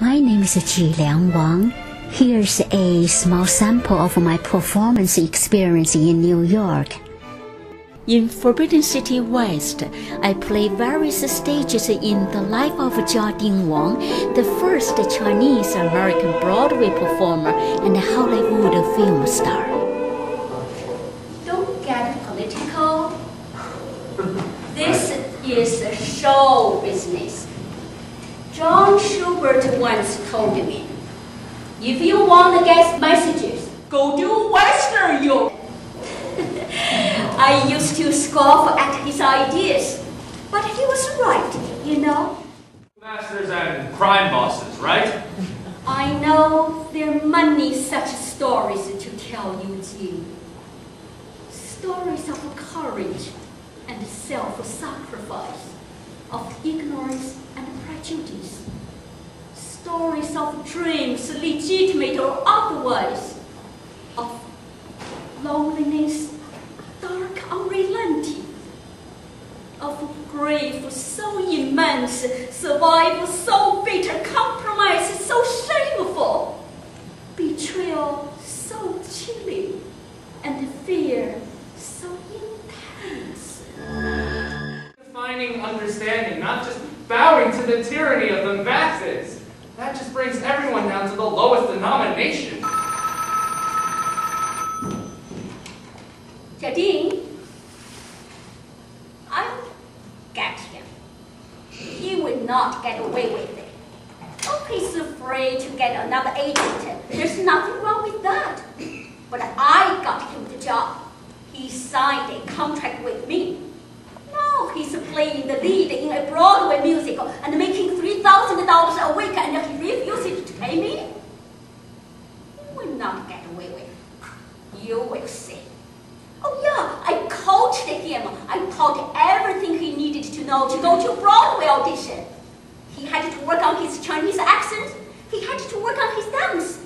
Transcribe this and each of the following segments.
My name is Ji Wang. Here's a small sample of my performance experience in New York. In Forbidden City West, I play various stages in the life of Ji Wang, the first Chinese-American Broadway performer and Hollywood film star. Don't get political. This is show business. John Schubert once told me, if you want to get messages, go to Western Europe. I used to scoff at his ideas, but he was right, you know. Masters and crime bosses, right? I know there are many such stories to tell you, Ji. Stories of courage and self-sacrifice, of ignorance and prejudice. Stories of dreams, legitimate or otherwise, of loneliness, dark unrelenting, of grief so immense, survival so bitter, compromise so shameful, betrayal so chilling, and fear so intense. Defining understanding, not just bowing to the tyranny of the masses. That just brings everyone down to the lowest denomination. Jadine, I'll get him. He will not get away with it. Oh, he's afraid to get another agent. There's nothing wrong with that. But I got him the job. He signed a contract with me. Now he's playing the lead in a Broadway musical and making $3,000 a week, and he refuses to pay me. He will not get away with it. You will see. Oh yeah, I coached him. I taught everything he needed to know to go to Broadway audition. He had to work on his Chinese accent. He had to work on his dance.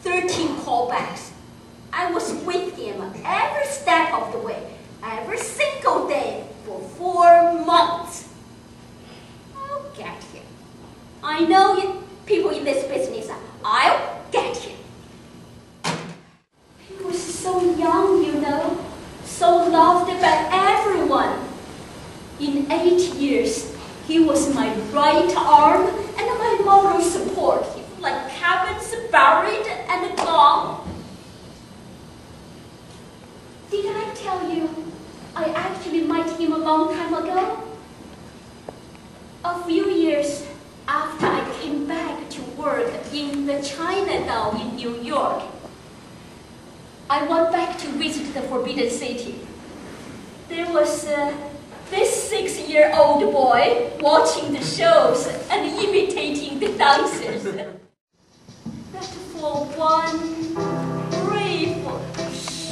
13 callbacks. I was with him every step of the way, every single day for 4 months. I'll get him. I know you people in this business. I'll get him. He was so young, you know, so loved by everyone. In 8 years, he was my right arm and my moral support. He was like cabins buried and gone. Did I tell you I actually met him a long time ago? A few years after I came back to work in the Chinatown in New York, I went back to visit the Forbidden City. There was this 6-year-old boy watching the shows and imitating the dancers. That for one brief,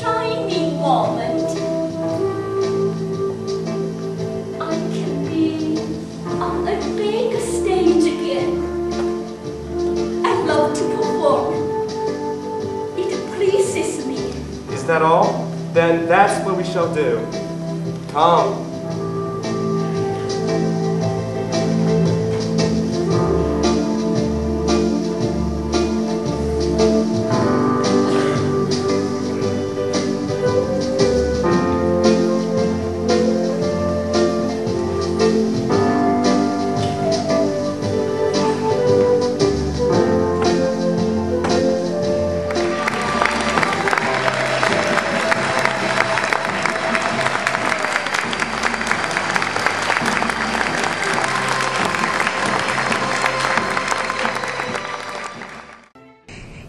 shining moment, I can be on a big stage again. I love to perform. It pleases me. Is that all? Then that's what we shall do. Come.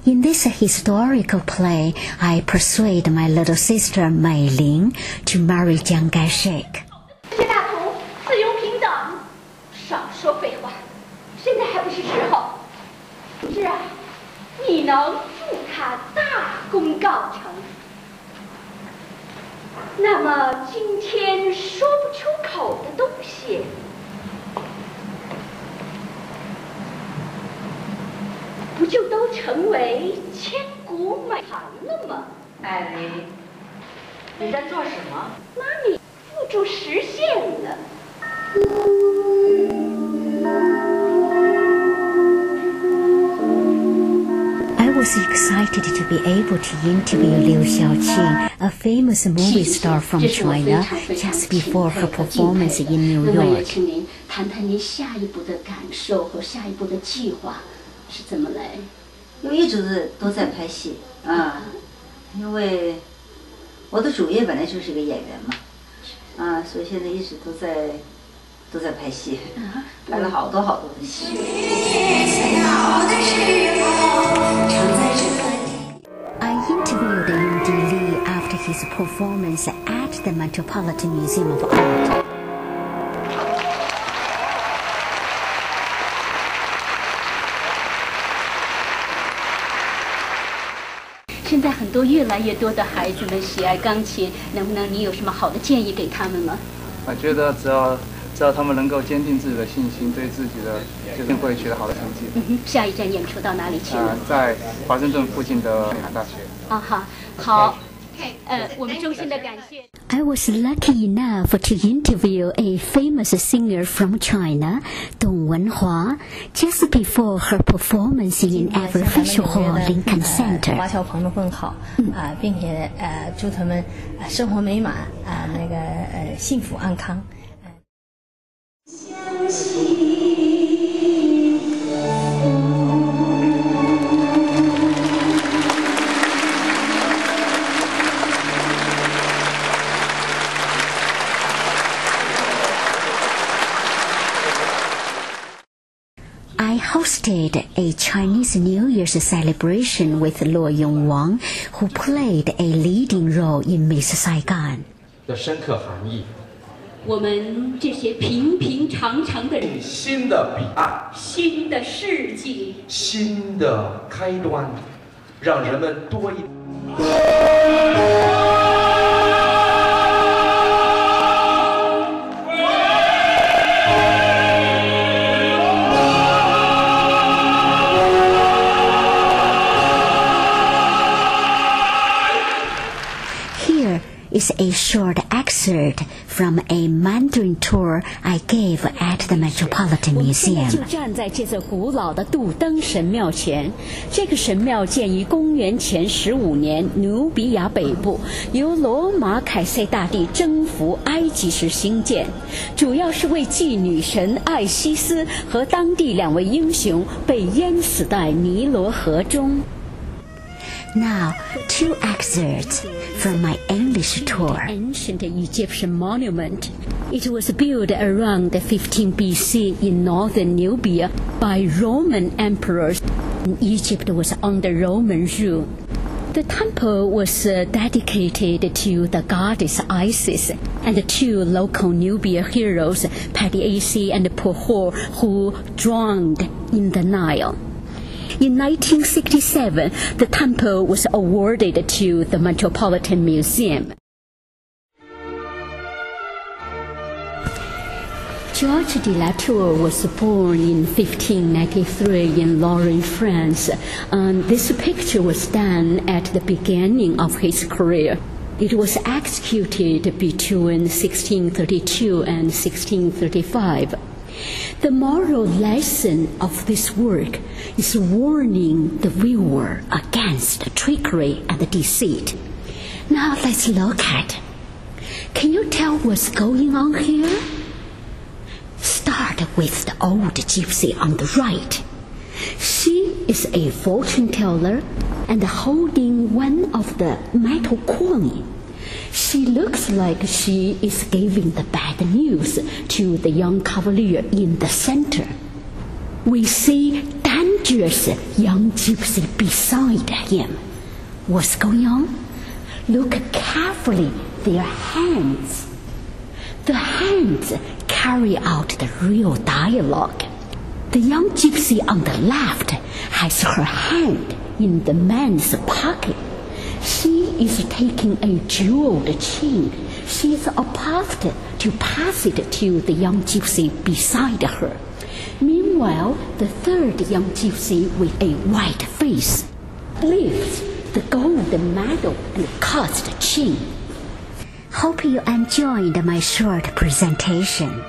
In this historical play, I persuade my little sister Mei Ling to marry Jiang Kai-shek. 这些大同自由平等，少说废话，现在还不是时候。是啊，你能助他大功告成。那么今天说不出口的东西，不就都成为千古美谈了吗？艾琳，你在做什么？妈咪，付诸实现了。was excited to be able to interview Liu Xiaoqing, a famous movie star from China, just before her performance in New York. 请您谈谈您下一步的感受和下一步的计划是怎么来？因为一直都在拍戏啊，因为我的主业本来就是一个演员嘛，所以现在一直都在拍戏，拍了好多的戏。I interviewed Yudi Li after his performance at the Metropolitan Museum of Art. 现在很多越来越多的孩子们喜爱钢琴，能不能你有什么好的建议给他们吗？我觉得只要他们能够坚定自己的信心，对自己的一定会取得好的成绩。下一站演出到哪里去了？在华盛顿附近的北韩大学。好，我们衷心的感谢。I was lucky enough to interview a famous singer from China, Dong Wenhua, just before her performance in Artificial Hall Lincoln Center. 华侨朋友更好并且祝他们生活美满幸福安康。相信。I hosted a Chinese New Year's celebration with Ji Wang, who played a leading role in Miss Saigon. 的深刻含义。我们这些平平常常的人，新的彼岸，新的世纪，新的开端，让人们多一。Is a short excerpt from a Mandarin tour I gave at the Metropolitan 我们现在 Museum. 就站在这座古老的杜登神庙前。这个神庙建于公元前15年，努比亚北部，由罗马凯撒大帝征服埃及时兴建，主要是为祭女神艾西斯和当地2位英雄被淹死在尼罗河中。Now, 2 excerpts from my English tour. Ancient Egyptian monument. It was built around 15 BC in northern Nubia by Roman emperors. Egypt was under Roman rule. The temple was dedicated to the goddess Isis and 2 local Nubia heroes, Padiasi and Pohor, who drowned in the Nile. In 1967, the temple was awarded to the Metropolitan Museum. Georges de la Tour was born in 1593 in Lorraine, France, and this picture was done at the beginning of his career. It was executed between 1632 and 1635. The moral lesson of this work is warning the viewer against trickery and deceit. Now let's look at it. Can you tell what's going on here? Start with the old gypsy on the right. She is a fortune teller and holding one of the metal coins. She looks like she is giving the bad news to the young cavalier in the center. We see dangerous young gypsy beside him. What's going on? Look carefully, their hands. The hands carry out the real dialogue. The young gypsy on the left has her hand in the man's pocket. She is taking a jeweled chain. She is about to pass it to the young gypsy beside her. Meanwhile, the third young gypsy with a white face lifts the gold medal and cuts the chain. Hope you enjoyed my short presentation.